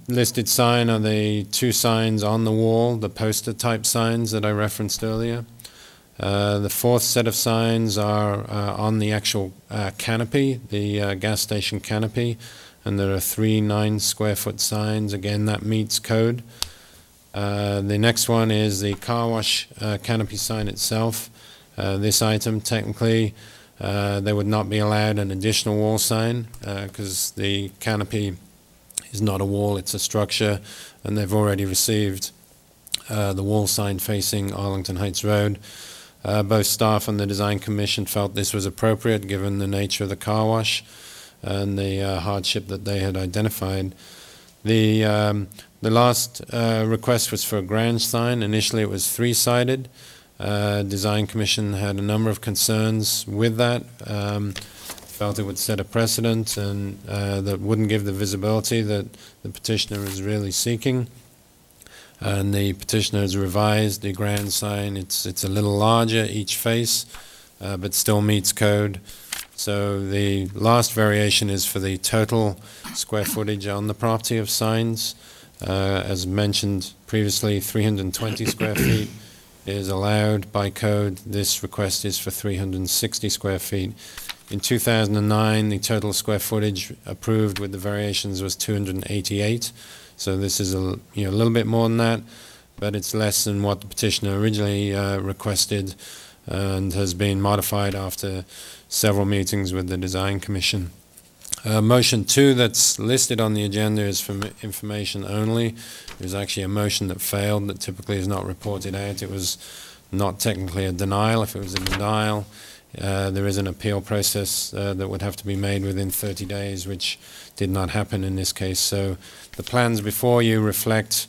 listed sign are the 2 signs on the wall, the poster type signs that I referenced earlier. The fourth set of signs are on the actual canopy, the gas station canopy, and there are 3 9 square foot signs. Again, that meets code. The next one is the car wash canopy sign itself. This item, technically, they would not be allowed an additional wall sign because the canopy is not a wall, it's a structure, and they've already received the wall sign facing Arlington Heights Road. Both staff and the Design Commission felt this was appropriate given the nature of the car wash and the hardship that they had identified. The last request was for a grand sign. Initially it was 3-sided. Design Commission had a number of concerns with that. Felt it would set a precedent and that wouldn't give the visibility that the petitioner is really seeking. And the petitioner has revised the grand sign. It's a little larger each face, but still meets code. So the last variation is for the total square footage on the property of signs. As mentioned previously, 320 square feet is allowed by code. This request is for 360 square feet. In 2009, the total square footage approved with the variations was 288. So this is a little bit more than that, but it's less than what the petitioner originally requested and has been modified after several meetings with the Design Commission. Motion 2 that's listed on the agenda is for information only. It was actually a motion that failed that typically is not reported out. It was not technically a denial. If it was a denial, there is an appeal process that would have to be made within 30 days, which did not happen in this case. So the plans before you reflect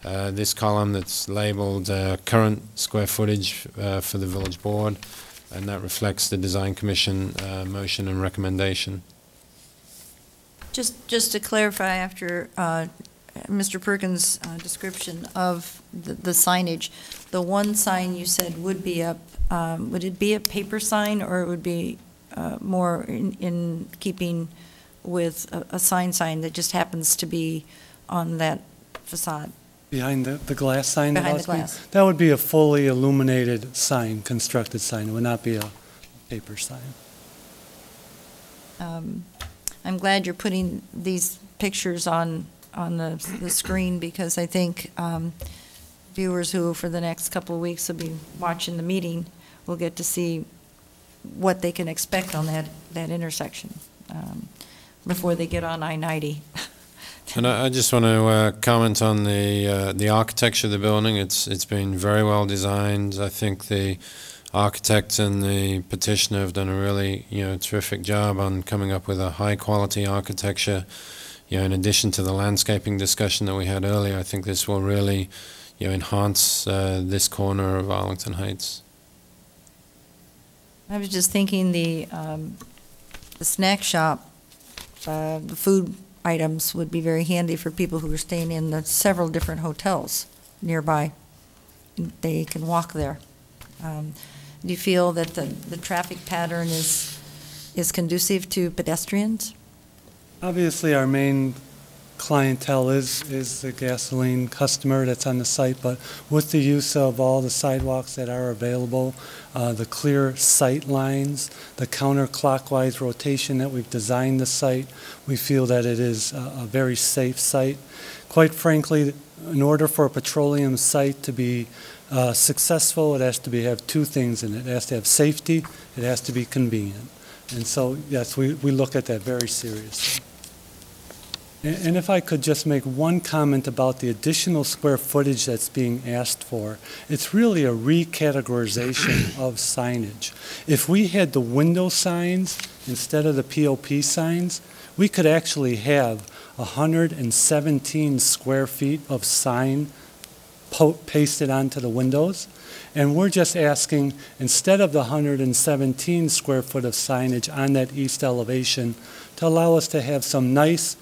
this column that's labeled current square footage for the village board, and that reflects the Design Commission motion and recommendation. Just to clarify, after Mr. Perkins' description of the signage, the one sign you said would be up, would it be a paper sign, or it would be more in keeping with a sign that just happens to be on that facade? Behind the glass sign? Behind the glass. That would be a fully illuminated sign, constructed sign. It would not be a paper sign. I'm glad you're putting these pictures on the screen, because I think viewers who for the next couple of weeks will be watching the meeting will get to see what they can expect on that intersection before they get on I-90. And I just want to comment on the architecture of the building. It's been very well designed. I think the architect and the petitioner have done a really, terrific job on coming up with a high-quality architecture. In addition to the landscaping discussion that we had earlier, I think this will really, enhance this corner of Arlington Heights. I was just thinking the snack shop, the food items would be very handy for people who are staying in the several different hotels nearby. They can walk there. Do you feel that the traffic pattern is conducive to pedestrians? Obviously, our main clientele is the gasoline customer that's on the site, but with the use of all the sidewalks that are available, the clear sight lines, the counterclockwise rotation that we've designed the site, we feel that it is a very safe site. Quite frankly, in order for a petroleum site to be successful, it has to have two things in it. It has to have safety, it has to be convenient. And so, yes, we look at that very seriously. And if I could just make one comment about the additional square footage that's being asked for, it's really a recategorization of signage. If we had the window signs instead of the POP signs, we could actually have 117 square feet of sign pasted onto the windows. And we're just asking, instead of the 117 square foot of signage on that east elevation, to allow us to have some nice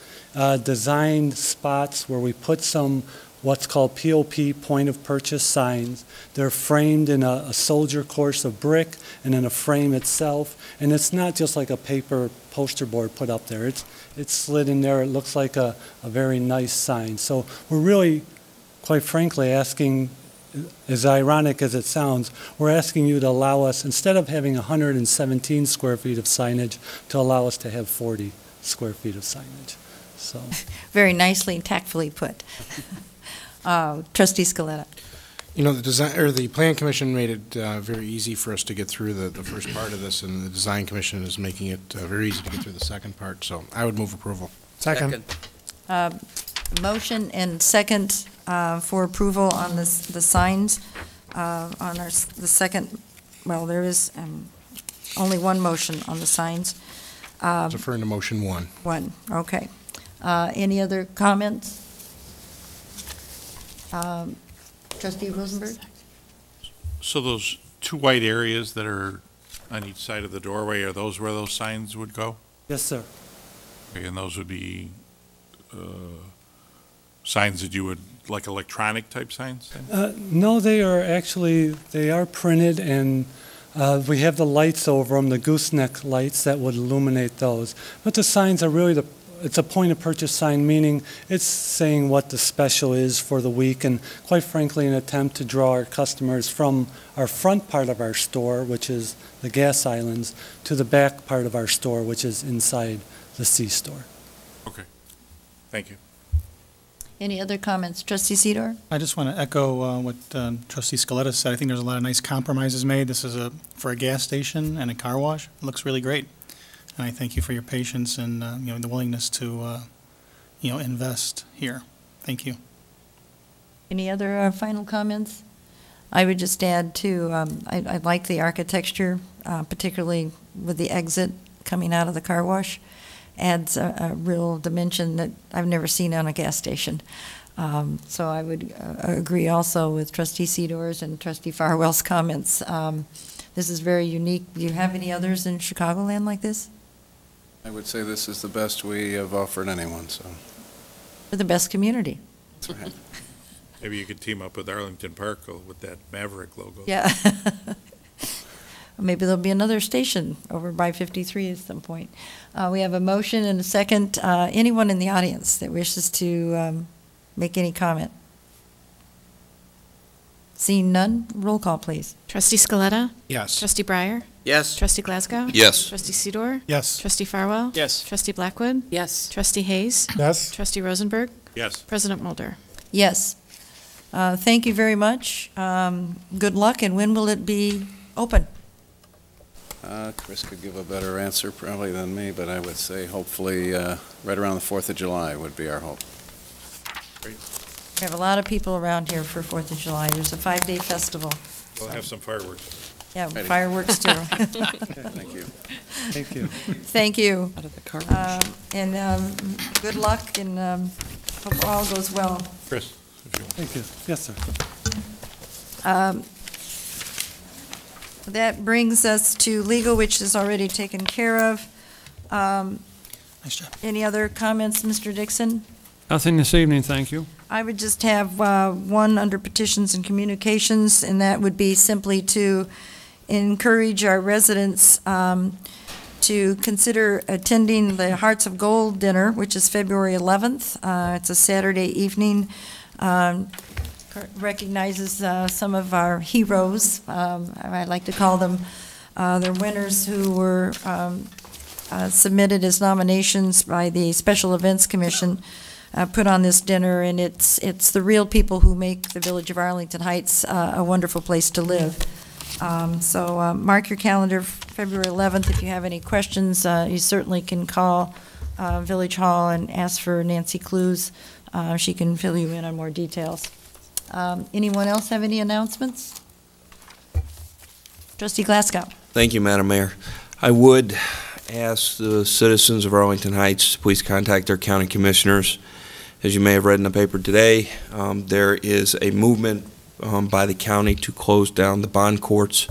designed spots where we put some what's called POP, point of purchase signs. They're framed in a soldier course of brick and in a frame itself. And it's not just like a paper poster board put up there. It's slid in there. It looks like a very nice sign. So we're really, quite frankly, asking, as ironic as it sounds, we're asking you to allow us, instead of having 117 square feet of signage, to allow us to have 40 square feet of signage. So Very nicely and tactfully put. Trustee Scaletta. The Plan Commission made it very easy for us to get through the first part of this, and the Design Commission is making it very easy to get through the second part. So I would move approval. Second. Motion and second for approval on the signs on the second. Well, there is only one motion on the signs. Referring to motion one. One, okay. Any other comments? Trustee Rosenberg? So those two white areas that are on each side of the doorway, are those where those signs would go? Yes, sir. Okay, and those would be signs that you would, like electronic type signs? No, they are printed, and we have the lights over them, the gooseneck lights that would illuminate those. But the signs are really it's a point of purchase sign, meaning it's saying what the special is for the week, and quite frankly, an attempt to draw our customers from our front part of our store, which is the gas islands, to the back part of our store, which is inside the C-store. Okay, thank you. Any other comments? Trustee Sidor? I just want to echo what Trustee Scaletta said. I think there's a lot of nice compromises made. This is for a gas station and a car wash. It looks really great. And I thank you for your patience and the willingness to invest here. Thank you. Any other final comments? I would just add too, I like the architecture, particularly with the exit coming out of the car wash. Adds a real dimension that I've never seen on a gas station. So I would agree also with Trustee Sidor's and Trustee Farwell's comments. This is very unique. Do you have any others in Chicagoland like this? I would say this is the best we have offered anyone, so. We're the best community. That's right. Maybe you could team up with Arlington Park with that Maverick logo. Yeah. Maybe there'll be another station over by 53 at some point. We have a motion and a second. Anyone in the audience that wishes to make any comment? Seeing none, roll call, please. Trustee Scaletta? Yes. Trustee Breyer? Yes. Trustee Glasgow? Yes. Trustee Sidor? Yes. Trustee Farwell? Yes. Trustee Blackwood? Yes. Trustee Hayes? Yes. Trustee Rosenberg? Yes. President Mulder? Yes. Thank you very much. Good luck, and when will it be open? Chris could give a better answer probably than me, but I would say hopefully right around the 4th of July would be our hope. Great. We have a lot of people around here for 4th of July. There's a 5-day festival. We'll have some fireworks. Yeah, fireworks too. Thank you. Thank you. Thank you. Out of the car wash. And good luck, and hope all goes well. Chris, if you want. Thank you. Yes, sir. That brings us to legal, which is already taken care of. Nice job. Any other comments, Mr. Dixon? Nothing this evening, thank you. I would just have one under petitions and communications, and that would be simply to encourage our residents to consider attending the Hearts of Gold dinner, which is February 11th. It's a Saturday evening. Recognizes some of our heroes. I like to call them. They're winners who were submitted as nominations by the Special Events Commission. Put on this dinner, and it's the real people who make the village of Arlington Heights a wonderful place to live. So mark your calendar, February 11th. If you have any questions, you certainly can call Village Hall and ask for Nancy Clues. She can fill you in on more details. Anyone else have any announcements? Trustee Glasgow. Thank you, Madam Mayor. I would ask the citizens of Arlington Heights to please contact their county commissioners. As you may have read in the paper today, there is a movement by the county to close down the bond courts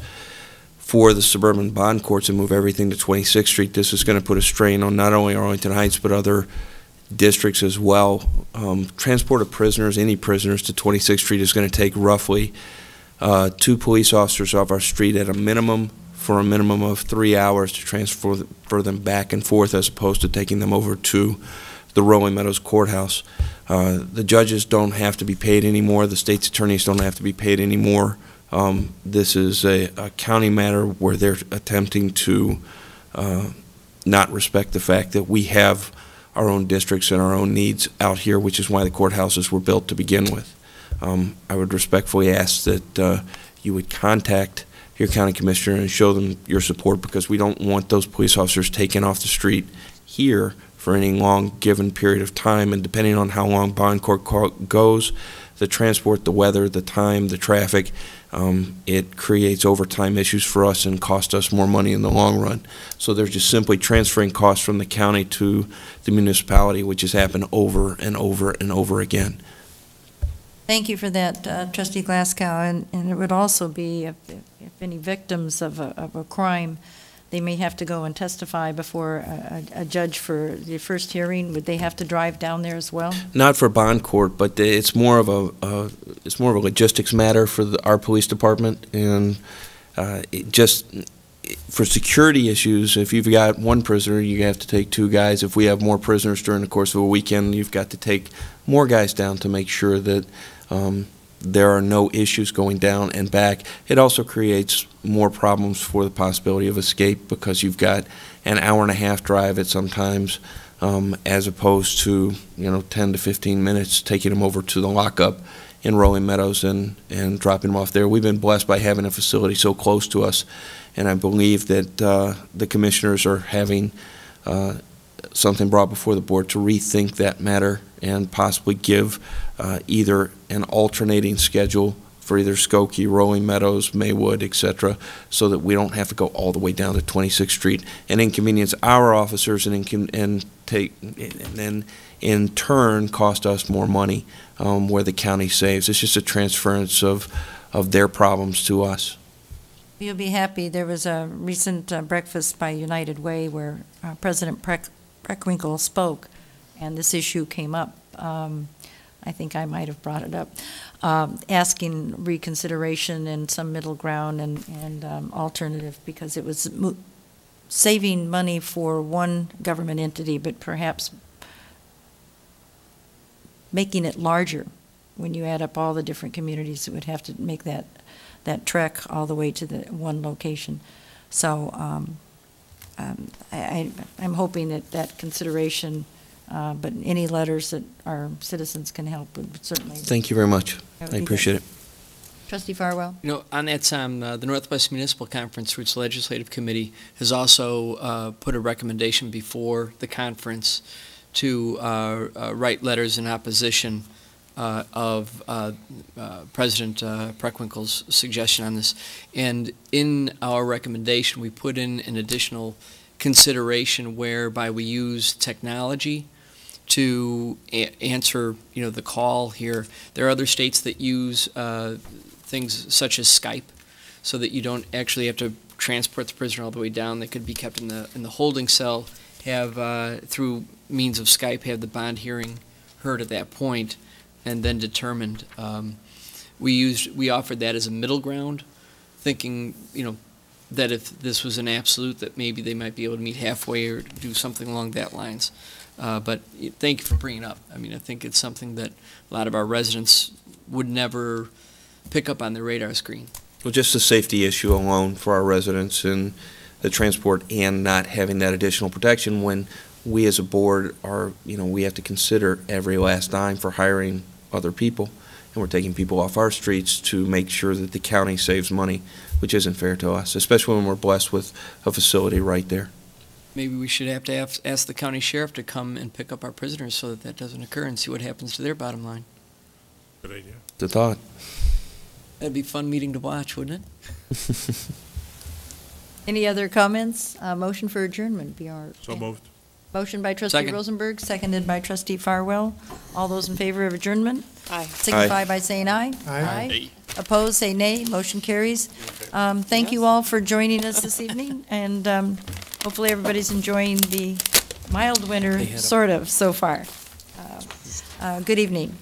for the suburban bond courts and move everything to 26th Street. This is going to put a strain on not only Arlington Heights but other districts as well. Transport of prisoners, any prisoners, to 26th Street is going to take roughly 2 police officers off our street at a minimum, for a minimum of 3 hours to transfer them back and forth, as opposed to taking them over to the Rolling Meadows Courthouse. The judges don't have to be paid anymore. The state's attorneys don't have to be paid anymore. This is a county matter where they're attempting to not respect the fact that we have our own districts and our own needs out here, which is why the courthouses were built to begin with. I would respectfully ask that you would contact your county commissioner and show them your support, because we don't want those police officers taken off the street here for any long given period of time. And depending on how long bond court goes, the transport, the weather, the time, the traffic, it creates overtime issues for us and costs us more money in the long run. So they're just simply transferring costs from the county to the municipality, which has happened over and over and over again. Thank you for that, Trustee Glasgow. And it would also be, if any victims of a crime, they may have to go and testify before a judge for the first hearing. Would they have to drive down there as well? Not for bond court, but it's more of a logistics matter for our police department, and for security issues. If you've got one prisoner, you have to take 2 guys. If we have more prisoners during the course of a weekend, you've got to take more guys down to make sure that there are no issues going down and back. It also creates more problems for the possibility of escape, because you've got an hour-and-a-half drive at sometimes, as opposed to 10 to 15 minutes taking them over to the lockup in Rolling Meadows and dropping them off there. We've been blessed by having a facility so close to us, and I believe that the commissioners are having something brought before the board to rethink that matter and possibly give either an alternating schedule for either Skokie, Rolling Meadows, Maywood, etc., so that we don't have to go all the way down to 26th Street and inconvenience our officers and then in turn cost us more money where the county saves. It's just a transference of their problems to us. You'll be happy. There was a recent breakfast by United Way where President Preckwinkle spoke, and this issue came up. I think I might have brought it up, asking reconsideration and some middle ground and alternative, because it was saving money for one government entity, but perhaps making it larger. When you add up all the different communities, it would have to make that trek all the way to the one location. So I'm hoping that consideration, but any letters that our citizens can help would certainly. Thank you very much. I appreciate it. Trustee Farwell. On that time, the Northwest Municipal Conference, through its legislative committee, has also put a recommendation before the conference to write letters in opposition of President Preckwinkle's suggestion on this. And in our recommendation, we put in an additional consideration whereby we use technology to answer, the call here. There are other states that use things such as Skype, so that you don't actually have to transport the prisoner all the way down. They could be kept in the holding cell, have through means of Skype, have the bond hearing heard at that point, and then determined. We offered that as a middle ground, thinking, that if this was an absolute, that maybe they might be able to meet halfway or do something along that lines. But thank you for bringing it up. I mean, I think it's something that a lot of our residents would never pick up on their radar screen. Well, just the safety issue alone for our residents and the transport, and not having that additional protection when we as a board are, we have to consider every last dime for hiring other people, and we're taking people off our streets to make sure that the county saves money, which isn't fair to us, especially when we're blessed with a facility right there. Maybe we should have to ask the county sheriff to come and pick up our prisoners so that doesn't occur, and see what happens to their bottom line. Good idea. The thought. That'd be a fun meeting to watch, wouldn't it? Any other comments? Motion for adjournment, BR. So moved. Motion by Trustee Second. Rosenberg, seconded by Trustee Farwell. All those in favor of adjournment? Aye. Signify by saying aye. Aye. Opposed, say nay. Motion carries. Thank you all for joining us this evening, and hopefully everybody's enjoying the mild winter, sort of, so far. Good evening.